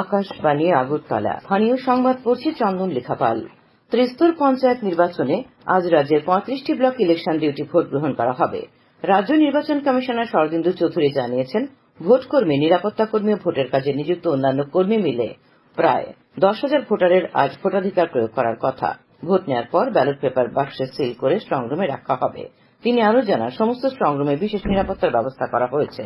আকাশবাণী আগরতলা। স্থানীয় সংবাদ পড়ছে চন্দন লেখাপাল। ত্রিস্তর পঞ্চায়েত নির্বাচনে আজ রাজ্যের 35টি ব্লক ইলেকশন ডিউটি ভোট গ্রহণ করা হবে। রাজ্য নির্বাচন কমিশনার শরদিন্দু চৌধুরী জানিয়েছেন, ভোটকর্মী, নিরাপত্তা কর্মী ও ভোটের কাজে নিযুক্ত অন্যান্য কর্মী মিলে প্রায় 10,000 ভোটারের আজ ভোটাধিকার প্রয়োগ করার কথা। ভোট নেওয়ার পর ব্যালট পেপার বাক্সে সিল করে স্ট্রংরুমে রাখা হবে। তিনি আরও জানান, সমস্ত স্ট্রংরুমে বিশেষ নিরাপত্তার ব্যবস্থা করা হয়েছে।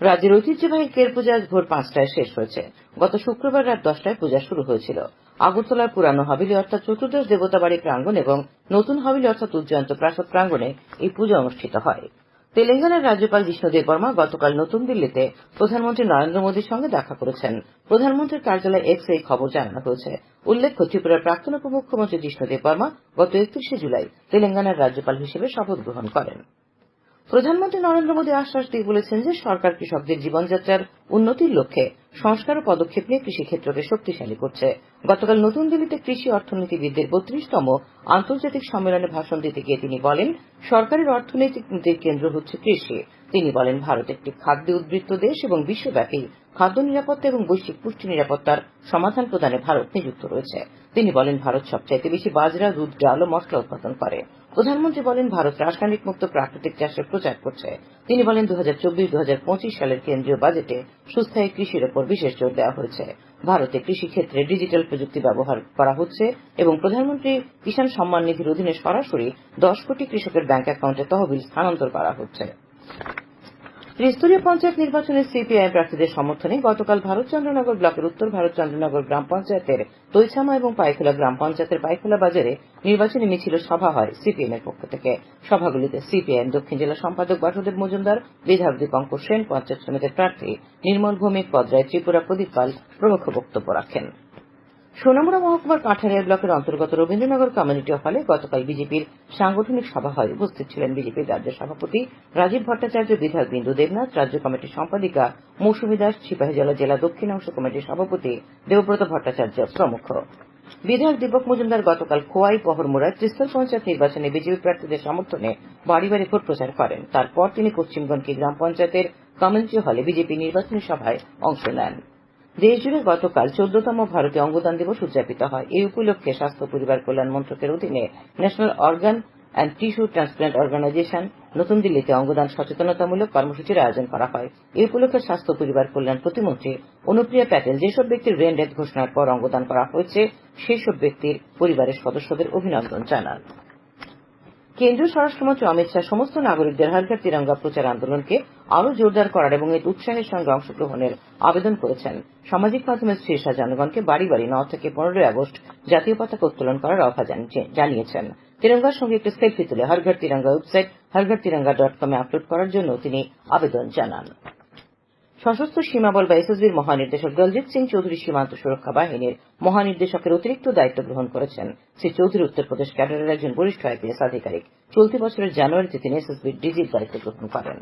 রাজ্যের ঐতিহ্যবাহী কের পূজা আজ ভোর 5টায় শেষ হয়েছে। গত শুক্রবার রাত 10টায় পূজা শুরু হয়েছিল। আগরতলার পুরানো হাবিলি অর্থাৎ চতুর্দশ দেবতাবাড়ি প্রাঙ্গণ এবং নতুন হাবিলি অর্থাৎ উজ্জয়ন্ত প্রাসাদ প্রাঙ্গণে এই পূজা অনুষ্ঠিত হয়। তেলেঙ্গানার রাজ্যপাল জিষ্ণু দেববর্মা গতকাল নতুন দিল্লিতে প্রধানমন্ত্রী নরেন্দ্র মোদীর সঙ্গে দেখা করেছেন। প্রধানমন্ত্রীর কার্যালয় এক্স এই খবর জানানো হয়েছে। উল্লেখ্য, ত্রিপুরার প্রাক্তন উপমুখ্যমন্ত্রী জিষ্ণু দেববর্মা গত 31শে জুলাই তেলেঙ্গানার রাজ্যপাল হিসেবে শপথ গ্রহণ করেন। প্রধানমন্ত্রী নরেন্দ্র মোদী আশ্বাস দিয়ে বলেছেন যে সরকার কৃষকদের জীবনযাত্রার উন্নতির লক্ষ্যে সংস্কার ও পদক্ষেপ নিয়ে কৃষিক্ষেত্রকে শক্তিশালী করছে। গতকাল নতুন দিল্লিতে কৃষি অর্থনীতিবিদদের 32তম আন্তর্জাতিক সম্মেলনে ভাষণ দিতে গিয়ে তিনি বলেন, সরকারের অর্থনৈতিক নীতির কেন্দ্র হচ্ছে কৃষি। তিনি বলেন, ভারত একটি খাদ্য উদ্বৃত্ত দেশ এবং বিশ্বব্যাপী খাদ্য নিরাপত্তা এবং বৈশ্বিক পুষ্টি নিরাপত্তার সমাধান প্রদানে ভারত নিযুক্ত রয়েছে। তিনি বলেন, ভারত সবচাইতে বেশি বাজরা, দুধ, ডাল ও মশলা উৎপাদন করে। প্রধানমন্ত্রী বলেন, ভারত রাসায়নিক মুক্ত প্রাকৃতিক চাষের প্রচার করছে। তিনি বলেন, 2024-2025 সালের কেন্দ্রীয় বাজেটে সুস্থায়ী কৃষির ওপর বিশেষ জোর দেওয়া হয়েছে। ভারতে কৃষিক্ষেত্রে ডিজিটাল প্রযুক্তি ব্যবহার করা হচ্ছে এবং প্রধানমন্ত্রী কিষাণ সম্মান নিধির অধীনে সরাসরি 10 কোটি কৃষকের ব্যাংক অ্যাকাউন্টে তহবিল স্থানান্তর করা হচ্ছে। ত্রিস্তরীয় পঞ্চায়েত নির্বাচনে সিপিআইএম প্রার্থীদের সমর্থনে গতকাল ভারতচন্দ্রনগর ব্লকের উত্তর ভারতচন্দ্রনগর গ্রাম পঞ্চায়েতের তৈছামা এবং পাইখোলা গ্রাম পঞ্চায়েতের পাইখোলা বাজারে নির্বাচনী মিছিল সভা হয় সিপিএম এর পক্ষ থেকে। সভাগুলিতে সিপিআইএম দক্ষিণ জেলা সম্পাদক বাসুদেব মজুমদার, বিধায়ক দীপঙ্কর সেন, পঞ্চায়েত সমিতির প্রার্থী নির্মল ভৌমিক, পদরায় ত্রিপুরা, প্রদীপ পাল প্রমুখ বক্তব্য রাখেন। সোনামুড়া মহকুমার কাঠারিয়া ব্লকের অন্তর্গত রবীন্দ্রনগর কমিউনিটি হলে গতকাল বিজেপির সাংগঠনিক সভা হয়। উপস্থিত ছিলেন বিজেপির রাজ্য সভাপতি রাজীব ভট্টাচার্য, বিধায়ক বিন্দু দেবনাথ, রাজ্য কমিটির সম্পাদিকা মৌসুমী দাস, সিপাহীজলা জেলা দক্ষিণাংশ কমিটির সভাপতি দেবব্রত ভট্টাচার্য প্রমুখ। বিধায়ক দীপক মজুমদার গতকাল খোয়াই পহরমুড়ায় ত্রিস্তর পঞ্চায়েত নির্বাচনে বিজেপি প্রার্থীদের সমর্থনে বাড়ি বাড়ি ভোট প্রচার করেন। তারপর তিনি পশ্চিমগঞ্জ গ্রাম পঞ্চায়েতের কমিউনিটি হলে বিজেপি নির্বাচনী সভায় অংশ নেন। দেশজুড়ে গতকাল 14তম ভারতীয় অঙ্গদান দিবস উদযাপিত হয়। এই উপলক্ষে স্বাস্থ্য পরিবার কল্যাণ মন্ত্রকের অধীনে national organ and tissue transplant organisation নতুন দিল্লিতে অঙ্গদান সচেতনতামূলক কর্মসূচির আয়োজন করা হয়। এই উপলক্ষে স্বাস্থ্য পরিবার কল্যাণ প্রতিমন্ত্রী অনুপ্রিয়া প্যাটেল যেসব ব্যক্তির ব্রেন ডেথ ঘোষণার পর অঙ্গদান করা হয়েছে সেই সব ব্যক্তির পরিবারের সদস্যদের অভিনন্দন জানান। কেন্দ্রীয় স্বরাষ্ট্রমন্ত্রী অমিত শাহ সমস্ত নাগরিকদের হর ঘর তিরঙ্গা প্রচার আন্দোলনকে আরও জোরদার করার এবং এর উৎসাহের সঙ্গে অংশগ্রহণের আবেদন করেছেন। সামাজিক মাধ্যমে শ্রী শাহ জনগণকে বাড়ি বাড়ি 9 থেকে 15 আগস্ট জাতীয় পতাকা উত্তোলন করার আহ্বান জানিয়েছেন। তিরঙ্গার সঙ্গে একটি সেলফি তুলে হর ঘর তিরঙ্গা ওয়েবসাইট harghar-tiranga.com এ আপলোড করার জন্য তিনি আবেদন জানান। সশস্ত্র সীমাবল বা এসএসবির মহানির্দেশক দলজিৎ সিং চৌধুরী সীমান্ত সুরক্ষা বাহিনীর মহানির্দেশকের অতিরিক্ত দায়িত্ব গ্রহণ করেছেন। শ্রী চৌধুরী উত্তরপ্রদেশ ক্যাডারের একজন বরিষ্ঠ আইপিএস আধিকারিক। চলতি বছরের জানুয়ারিতে তিনি এসএসবির ডিজির দায়িত্ব গ্রহণ করেন।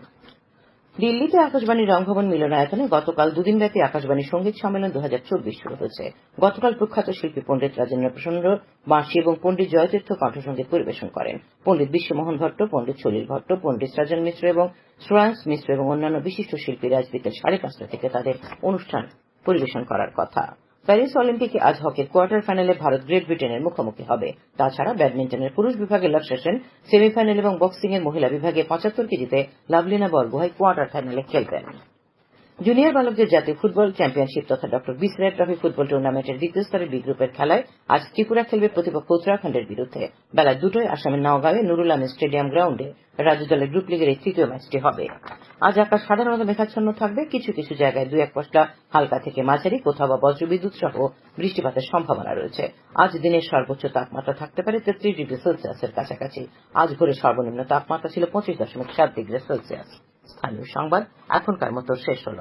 দিল্লিতে আকাশবাণী রংভবন মিলনায়তনে গতকাল দুদিনব্যাপী আকাশবাণী সঙ্গীত সম্মেলন 2024 শুরু হয়েছে। গতকাল প্রখ্যাত শিল্পী পণ্ডিত রাজেন্দ্র প্রসন্ন বাঁশি এবং পণ্ডিত জয়তীর্থ কণ্ঠসঙ্গীত পরিবেশন করেন। পণ্ডিত বিশ্বমোহন ভট্ট, পণ্ডিত সলিল ভট্ট, পণ্ডিত সৃজন মিশ্র এবং শ্রেয়াংশ মিশ্র এবং অন্যান্য বিশিষ্ট শিল্পীরা আজ বিকেল 5:30 থেকে তাদের অনুষ্ঠান পরিবেশন করার কথা। প্যারিস অলিম্পিকে আজ হকির কোয়ার্টার ফাইনালে ভারত গ্রেট ব্রিটেনের মুখোমুখি হবে। তাছাড়া ব্যাডমিন্টনের পুরুষ বিভাগে লক্ষ্য সেন সেমিফাইনাল এবং বক্সিং এর মহিলা বিভাগে 75 কেজিতে লাভলিনা বরগোহাই কোয়ার্টার ফাইনালে খেলবেন। জুনিয়র বালকদের জাতীয় ফুটবল চ্যাম্পিয়নশিপ তথা ডক্টর বি সি রায় ট্রফি ফুটবল টুর্নামেন্টের দ্বিতীয় স্তরের বি গ্রুপের খেলায় আজ ত্রিপুরা খেলবে প্রতিপক্ষ উত্তরাখণ্ডের বিরুদ্ধে। বেলা 2টায় আসামের নওগাঁয়ে নুরুল আমিন স্টেডিয়াম গ্রাউন্ডে রাজ্য দলের গ্রুপ লিগের এই তৃতীয় ম্যাচটি হবে। আজ আকাশ সাধারণত মেঘাচ্ছন্ন থাকবে। কিছু কিছু জায়গায় 2-1 পশলা হালকা থেকে মাঝারি, কোথাও বা বজ্রবিদ্যুৎ সহ বৃষ্টিপাতের সম্ভাবনা রয়েছে। আজ দিনের সর্বোচ্চ তাপমাত্রা থাকতে পারে 33 ডিগ্রি সেলসিয়াসের কাছাকাছি। আজ ভোরে সর্বনিম্ন তাপমাত্রা ছিল 25.7 ডিগ্রি সেলসিয়াস। স্থানীয় সংবাদ এখনকার মতো শেষ হল।